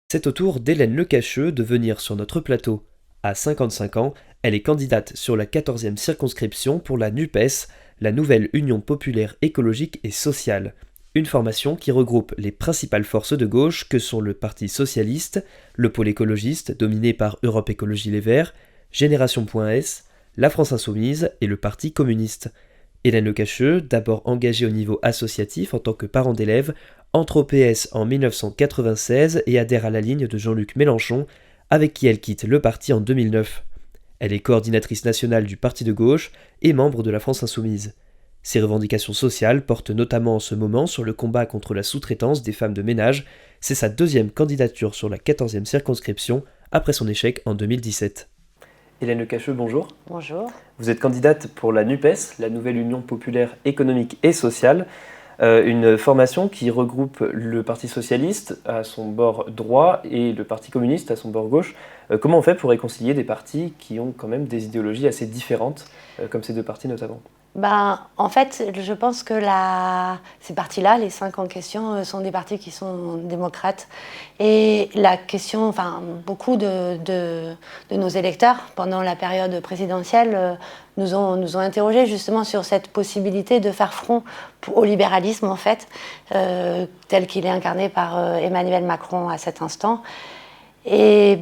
C'est au tour d'Hélène Lecacheux de venir sur notre plateau. À 55 ans, elle est candidate sur la 14e circonscription pour la NUPES, la nouvelle Union populaire écologique et sociale. Une formation qui regroupe les principales forces de gauche que sont le Parti socialiste, le pôle écologiste dominé par Europe Écologie Les Verts, Génération.s, la France Insoumise et le Parti communiste. Hélène Lecacheux, d'abord engagée au niveau associatif en tant que parent d'élèves, entre au PS en 1996 et adhère à la ligne de Jean-Luc Mélenchon, avec qui elle quitte le parti en 2009. Elle est coordinatrice nationale du Parti de gauche et membre de la France Insoumise. Ses revendications sociales portent notamment en ce moment sur le combat contre la sous-traitance des femmes de ménage. C'est sa deuxième candidature sur la 14e circonscription, après son échec en 2017. Hélène Lecacheux, bonjour. Bonjour. Vous êtes candidate pour la NUPES, la nouvelle Union populaire économique et sociale, une formation qui regroupe le Parti socialiste à son bord droit et le Parti communiste à son bord gauche. Comment on fait pour réconcilier des partis qui ont quand même des idéologies assez différentes, comme ces deux partis notamment ? En fait, je pense que ces partis-là, les 5 en question, sont des partis qui sont démocrates. Et la question, beaucoup de nos électeurs, pendant la période présidentielle, nous ont interrogés justement sur cette possibilité de faire front au libéralisme, en fait, tel qu'il est incarné par Emmanuel Macron à cet instant. Et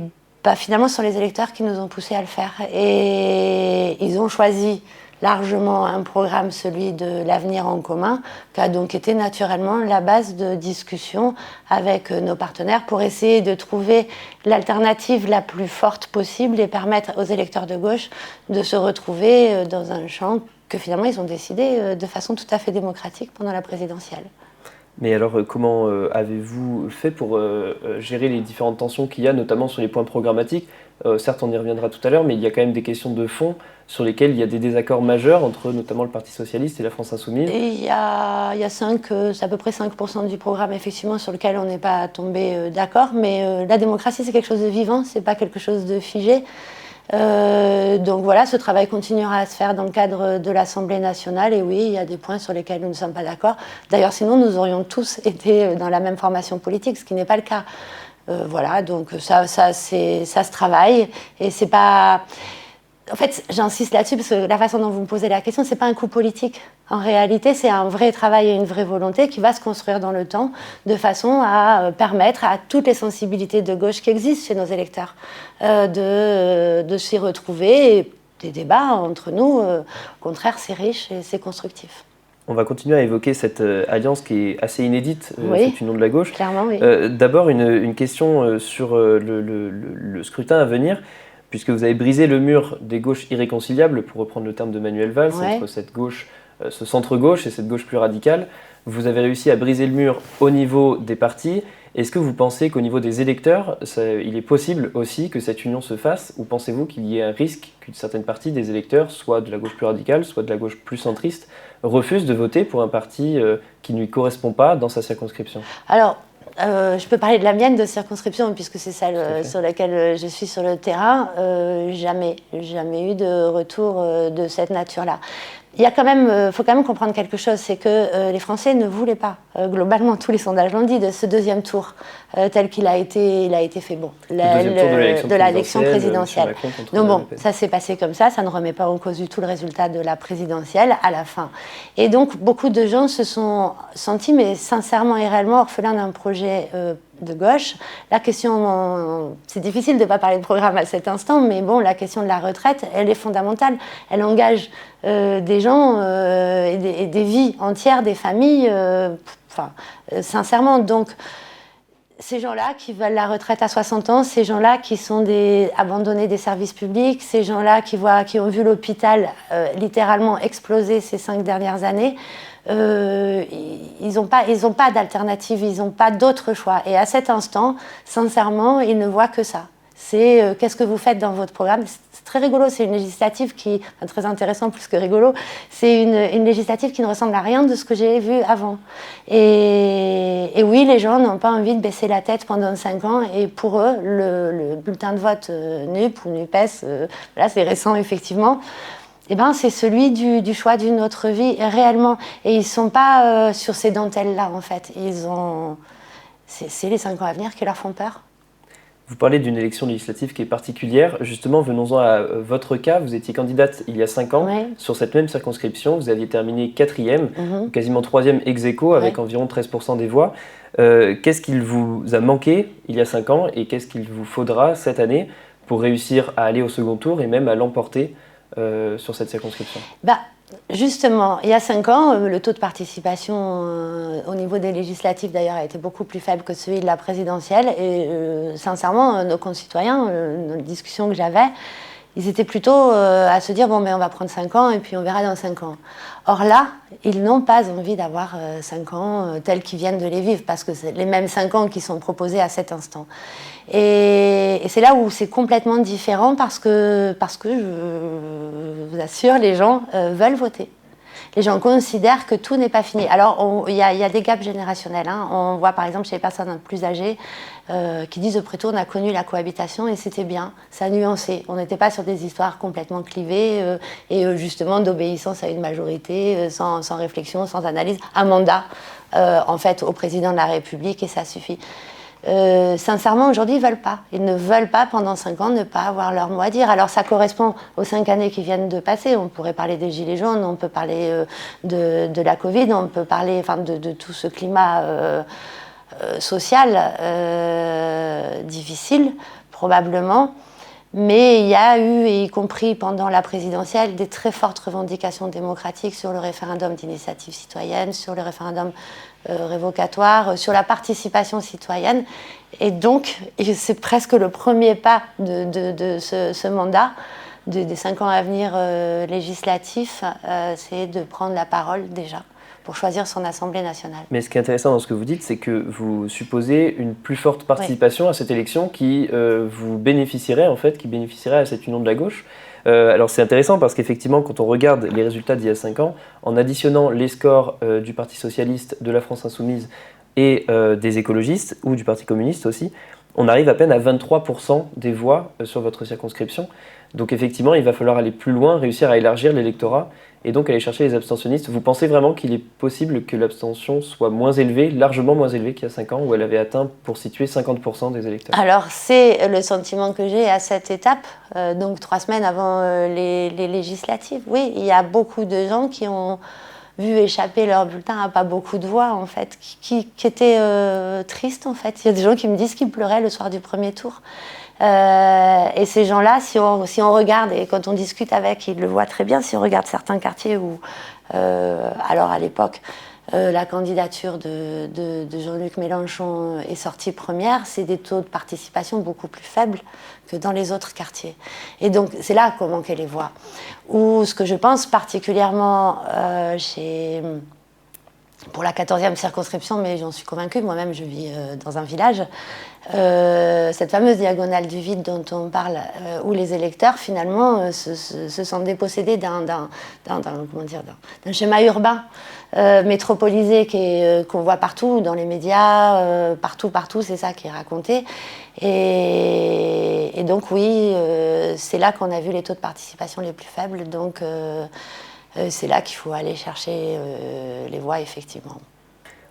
finalement, ce sont les électeurs qui nous ont poussés à le faire. Et ils ont choisi largement un programme, celui de l'avenir en commun, qui a donc été naturellement la base de discussion avec nos partenaires pour essayer de trouver l'alternative la plus forte possible et permettre aux électeurs de gauche de se retrouver dans un champ que finalement ils ont décidé de façon tout à fait démocratique pendant la présidentielle. Mais alors, comment avez-vous fait pour gérer les différentes tensions qu'il y a, notamment sur les points programmatiques ? Certes, on y reviendra tout à l'heure, mais il y a quand même des questions de fond sur lesquelles il y a des désaccords majeurs entre notamment le Parti socialiste et la France insoumise. Et il y a c'est à peu près 5% du programme, effectivement, sur lequel on n'est pas tombé d'accord. Mais la démocratie, c'est quelque chose de vivant, c'est pas quelque chose de figé. Donc voilà, ce travail continuera à se faire dans le cadre de l'Assemblée nationale. Et oui, il y a des points sur lesquels nous ne sommes pas d'accord. D'ailleurs, sinon, nous aurions tous été dans la même formation politique, ce qui n'est pas le cas. Voilà, donc ça se travaille. Et c'est pas... En fait, j'insiste là-dessus parce que la façon dont vous me posez la question, c'est pas un coup politique. En réalité, c'est un vrai travail et une vraie volonté qui va se construire dans le temps de façon à permettre à toutes les sensibilités de gauche qui existent chez nos électeurs de s'y retrouver. Et des débats entre nous, au contraire, c'est riche et c'est constructif. On va continuer à évoquer cette alliance qui est assez inédite, oui, cette union de la gauche. Clairement, oui. D'abord, une question sur le scrutin à venir. Puisque vous avez brisé le mur des gauches irréconciliables, pour reprendre le terme de Manuel Valls, entre cette gauche, ce centre-gauche et cette gauche plus radicale, vous avez réussi à briser le mur au niveau des partis. Est-ce que vous pensez qu'au niveau des électeurs, il est possible aussi que cette union se fasse, ou pensez-vous qu'il y ait un risque qu'une certaine partie des électeurs, soit de la gauche plus radicale, soit de la gauche plus centriste, refuse de voter pour un parti qui ne lui correspond pas dans sa circonscription ? Alors, je peux parler de la mienne de circonscription puisque c'est celle sur laquelle je suis sur le terrain. Jamais eu de retour de cette nature-là. Il y a faut quand même comprendre quelque chose, c'est que les Français ne voulaient pas, globalement tous les sondages l'ont dit, de ce deuxième tour tel qu'il a été fait. Bon, de l'élection présidentielle. Donc bon, ça s'est passé comme ça ne remet pas en cause du tout le résultat de la présidentielle à la fin. Et donc beaucoup de gens se sont sentis, mais sincèrement et réellement, orphelins d'un projet de gauche. La question, c'est difficile de ne pas parler de programme à cet instant, mais bon, la question de la retraite, elle est fondamentale. Elle engage des gens et des vies entières, des familles, sincèrement. Donc, ces gens-là qui veulent la retraite à 60 ans, ces gens-là qui sont abandonnés des services publics, ces gens-là qui ont vu l'hôpital littéralement exploser ces 5 dernières années, ils n'ont pas d'alternative, ils n'ont pas d'autre choix. Et à cet instant, sincèrement, ils ne voient que ça. C'est qu'est-ce que vous faites dans votre programme. C'est très rigolo, c'est une législative très intéressant plus que rigolo, c'est une législative qui ne ressemble à rien de ce que j'ai vu avant. Et oui, les gens n'ont pas envie de baisser la tête pendant 5 ans, et pour eux, le bulletin de vote NUP ou NUPES, là c'est récent effectivement, eh ben, c'est celui du choix d'une autre vie, réellement. Et ils ne sont pas sur ces dentelles-là, en fait. C'est les 5 ans à venir qui leur font peur. Vous parlez d'une élection législative qui est particulière. Justement, venons-en à votre cas. Vous étiez candidate il y a 5 ans sur cette même circonscription. Vous aviez terminé 4e, quasiment 3e ex aequo avec environ 13% des voix. Qu'est-ce qu'il vous a manqué il y a 5 ans et qu'est-ce qu'il vous faudra cette année pour réussir à aller au second tour et même à l'emporter sur cette circonscription? Justement, il y a 5 ans, le taux de participation au niveau des législatives d'ailleurs a été beaucoup plus faible que celui de la présidentielle et sincèrement, nos concitoyens, dans les discussions que j'avais, ils étaient plutôt à se dire bon mais on va prendre 5 ans et puis on verra dans 5 ans. Or là, ils n'ont pas envie d'avoir 5 ans tels qu'ils viennent de les vivre parce que c'est les mêmes 5 ans qui sont proposés à cet instant. Et c'est là où c'est complètement différent parce que je vous assure, les gens veulent voter. Les gens considèrent que tout n'est pas fini. Alors, il y a des gaps générationnels. Hein. On voit par exemple chez les personnes plus âgées qui disent après tout, on a connu la cohabitation et c'était bien, ça a nuancé. On n'était pas sur des histoires complètement clivées et justement d'obéissance à une majorité, sans réflexion, sans analyse. Un mandat, en fait, au président de la République et ça suffit. Sincèrement, aujourd'hui, ils veulent pas. Ils ne veulent pas, pendant 5 ans, ne pas avoir leur mot à dire. Alors, ça correspond aux 5 années qui viennent de passer. On pourrait parler des Gilets jaunes, on peut parler de la Covid, on peut parler de tout ce climat social difficile, probablement. Mais il y a eu, y compris pendant la présidentielle, des très fortes revendications démocratiques sur le référendum d'initiative citoyenne, sur le référendum révocatoire, sur la participation citoyenne. Et donc, c'est presque le premier pas de ce mandat, des 5 ans à venir législatifs, c'est de prendre la parole déjà pour choisir son Assemblée nationale. Mais ce qui est intéressant dans ce que vous dites, c'est que vous supposez une plus forte participation à cette élection qui vous bénéficierait, en fait, qui bénéficierait à cette union de la gauche. Alors c'est intéressant parce qu'effectivement, quand on regarde les résultats d'il y a 5 ans, en additionnant les scores du Parti Socialiste, de la France Insoumise et des écologistes, ou du Parti Communiste aussi, on arrive à peine à 23% des voix sur votre circonscription. Donc effectivement, il va falloir aller plus loin, réussir à élargir l'électorat et donc aller chercher les abstentionnistes. Vous pensez vraiment qu'il est possible que l'abstention soit moins élevée, largement moins élevée qu'il y a 5 ans, où elle avait atteint, pour situer, 50% des électeurs? Alors, c'est le sentiment que j'ai à cette étape, donc 3 semaines avant les législatives. Oui, il y a beaucoup de gens qui ont vu échapper leur bulletin à pas beaucoup de voix, en fait, qui étaient tristes, en fait. Il y a des gens qui me disent qu'ils pleuraient le soir du premier tour. Et ces gens-là, si on regarde, et quand on discute avec, ils le voient très bien, si on regarde certains quartiers où, alors à l'époque, la candidature de Jean-Luc Mélenchon est sortie première, c'est des taux de participation beaucoup plus faibles que dans les autres quartiers. Et donc, c'est là qu'on manquait les voix. Ou ce que je pense particulièrement pour la 14e circonscription, mais j'en suis convaincue, moi-même je vis dans un village, cette fameuse diagonale du vide dont on parle, où les électeurs finalement se sont dépossédés d'un schéma urbain métropolisé qu'on voit partout, dans les médias, partout, c'est ça qui est raconté. Et donc oui, c'est là qu'on a vu les taux de participation les plus faibles, donc c'est là qu'il faut aller chercher les voix, effectivement.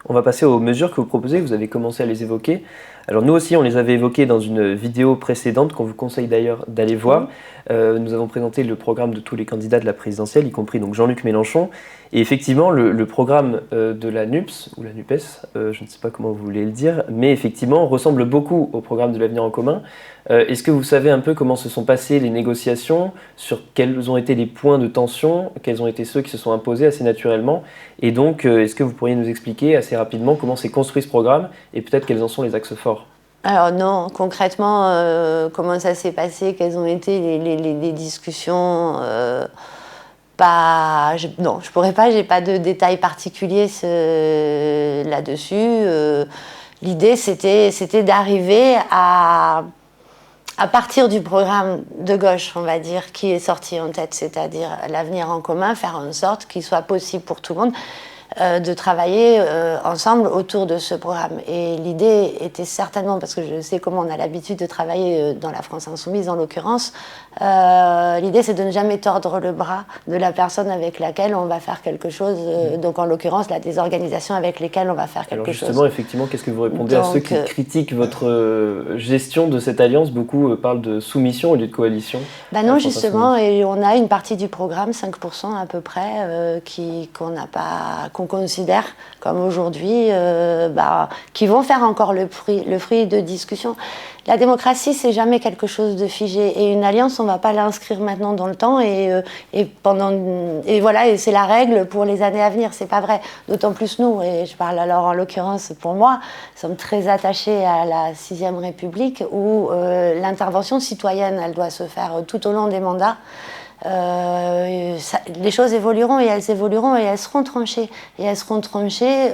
On va passer aux mesures que vous proposez, vous avez commencé à les évoquer. Alors nous aussi, on les avait évoquées dans une vidéo précédente qu'on vous conseille d'ailleurs d'aller voir. Nous avons présenté le programme de tous les candidats de la présidentielle, y compris donc Jean-Luc Mélenchon. Et effectivement, le programme de la NUPS, ou la NUPES, je ne sais pas comment vous voulez le dire, mais effectivement ressemble beaucoup au programme de l'Avenir en commun. Est-ce que vous savez un peu comment se sont passées les négociations, sur quels ont été les points de tension, quels ont été ceux qui se sont imposés assez naturellement? Et donc, est-ce que vous pourriez nous expliquer assez rapidement comment s'est construit ce programme et peut-être quels en sont les axes forts? Alors non, concrètement, comment ça s'est passé, quelles ont été les discussions non, je pourrais pas, j'ai pas de détails particuliers là-dessus. L'idée, c'était d'arriver à partir du programme de gauche, on va dire, qui est sorti en tête, c'est-à-dire l'avenir en commun, faire en sorte qu'il soit possible pour tout le monde de travailler ensemble autour de ce programme. Et l'idée était certainement, parce que je sais comment on a l'habitude de travailler dans la France Insoumise en l'occurrence, l'idée c'est de ne jamais tordre le bras de la personne avec laquelle on va faire quelque chose, donc en l'occurrence là, des organisations avec lesquelles on va faire quelque chose. Alors justement, effectivement, qu'est-ce que vous répondez à ceux qui critiquent votre gestion de cette alliance? Beaucoup parlent de soumission au lieu de coalition. Ben non, justement, et on a une partie du programme, 5% à peu près, qu'on considère comme aujourd'hui, qui vont faire encore le fruit de discussions. La démocratie, c'est jamais quelque chose de figé. Et une alliance, on ne va pas l'inscrire maintenant dans le temps et voilà, et c'est la règle pour les années à venir. C'est pas vrai. D'autant plus nous, et je parle alors en l'occurrence pour moi, sommes très attachés à la 6e République où l'intervention citoyenne, elle doit se faire tout au long des mandats. Les choses évolueront et elles seront tranchées. Et elles seront tranchées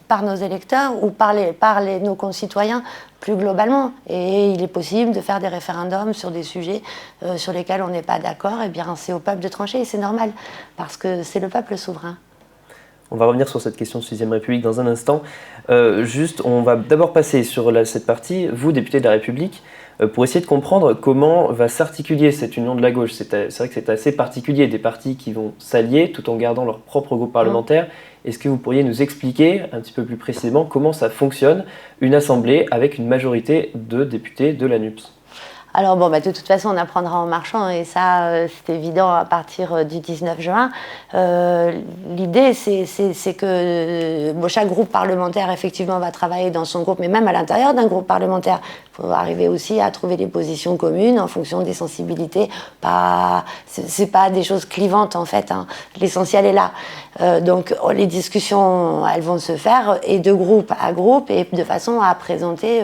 par nos électeurs ou par nos concitoyens plus globalement. Et il est possible de faire des référendums sur des sujets sur lesquels on n'est pas d'accord. Et bien, c'est au peuple de trancher et c'est normal parce que c'est le peuple souverain. On va revenir sur cette question de 6e République dans un instant. On va d'abord passer sur cette partie, vous, député de la République, pour essayer de comprendre comment va s'articuler cette union de la gauche. C'est vrai que c'est assez particulier, des partis qui vont s'allier tout en gardant leur propre groupe parlementaire. Est-ce que vous pourriez nous expliquer un petit peu plus précisément comment ça fonctionne, une assemblée avec une majorité de députés de la NUPES? Alors de toute façon, on apprendra en marchant et ça, c'est évident à partir du 19 juin. L'idée, c'est que chaque groupe parlementaire, effectivement, va travailler dans son groupe, mais même à l'intérieur d'un groupe parlementaire, il faut arriver aussi à trouver des positions communes en fonction des sensibilités. C'est pas des choses clivantes, en fait. L'essentiel est là. Donc, les discussions, elles vont se faire et de groupe à groupe et de façon à présenter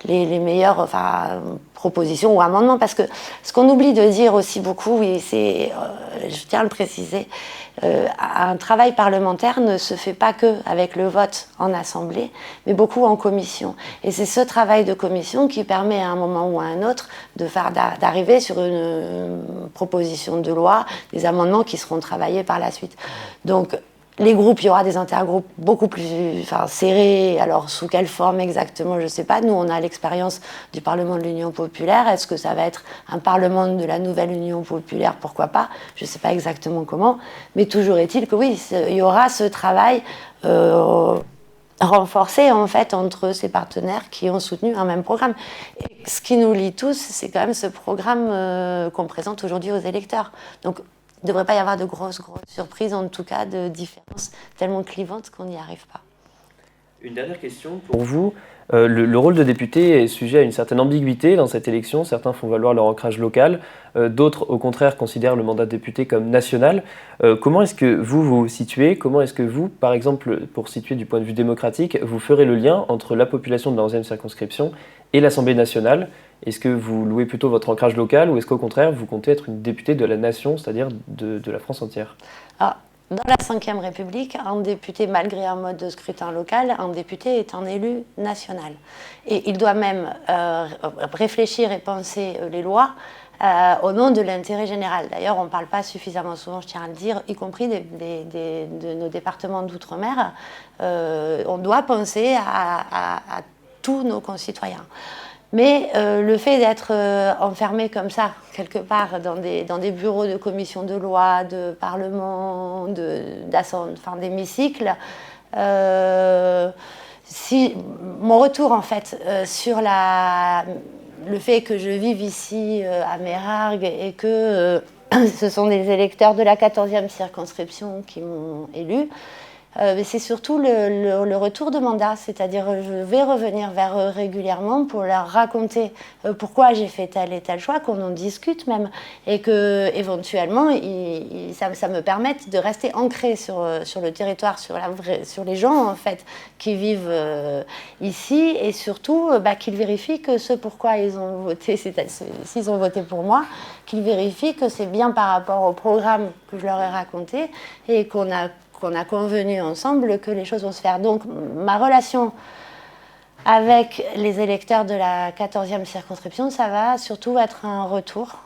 les meilleures propositions ou amendements, parce que ce qu'on oublie de dire aussi beaucoup, et je tiens à le préciser, un travail parlementaire ne se fait pas que avec le vote en assemblée, mais beaucoup en commission. Et c'est ce travail de commission qui permet à un moment ou à un autre d'arriver sur une proposition de loi, des amendements qui seront travaillés par la suite. Donc, les groupes, il y aura des intergroupes beaucoup plus serrés. Alors, sous quelle forme exactement, je ne sais pas. Nous, on a l'expérience du Parlement de l'Union populaire. Est-ce que ça va être un Parlement de la nouvelle Union populaire? Pourquoi pas? Je ne sais pas exactement comment. Mais toujours est-il que oui, il y aura ce travail renforcé, en fait, entre ces partenaires qui ont soutenu un même programme. Et ce qui nous lie tous, c'est quand même ce programme qu'on présente aujourd'hui aux électeurs. Donc, il ne devrait pas y avoir de grosses surprises, en tout cas de différences tellement clivantes qu'on n'y arrive pas. Une dernière question pour vous. Le rôle de député est sujet à une certaine ambiguïté dans cette élection. Certains font valoir leur ancrage local, d'autres au contraire considèrent le mandat de député comme national. Comment est-ce que vous vous situez? Comment est-ce que vous, par exemple, pour situer du point de vue démocratique, vous ferez le lien entre la population de la 11e circonscription et l'Assemblée nationale? Est-ce que vous louez plutôt votre ancrage local ou est-ce qu'au contraire, vous comptez être une députée de la nation, c'est-à-dire de la France entière? Dans la 5e République, un député, malgré un mode de scrutin local, un député est un élu national. Et il doit même réfléchir et penser les lois au nom de l'intérêt général. D'ailleurs, on ne parle pas suffisamment souvent, je tiens à le dire, y compris de nos départements d'outre-mer. On doit penser à tous nos concitoyens. Mais le fait d'être enfermé comme ça, quelque part, dans des bureaux de commission de loi, de parlement, d'hémicycle, mon retour, en fait, sur le fait que je vive ici à Meyrargues et que ce sont des électeurs de la 14e circonscription qui m'ont élu, c'est surtout le retour de mandat, c'est-à-dire je vais revenir vers eux régulièrement pour leur raconter pourquoi j'ai fait tel et tel choix, qu'on en discute même, et que éventuellement ça me permette de rester ancré sur le territoire, sur les gens en fait qui vivent ici, et surtout qu'ils vérifient que ce pourquoi ils ont voté, s'ils ont voté pour moi, qu'ils vérifient que c'est bien par rapport au programme que je leur ai raconté et qu'on a convenu ensemble que les choses vont se faire. Donc ma relation Avec les électeurs de la 14e circonscription, ça va surtout être un retour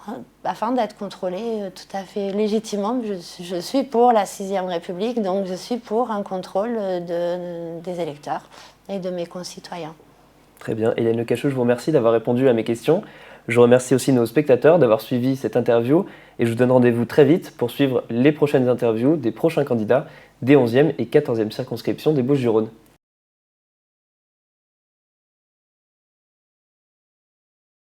afin d'être contrôlé tout à fait légitimement. Je suis pour la 6e République, donc je suis pour un contrôle des électeurs et de mes concitoyens. Très bien. Hélène Lecacheux, je vous remercie d'avoir répondu à mes questions. Je remercie aussi nos spectateurs d'avoir suivi cette interview et je vous donne rendez-vous très vite pour suivre les prochaines interviews des prochains candidats des 11e et 14e circonscriptions des Bouches-du-Rhône.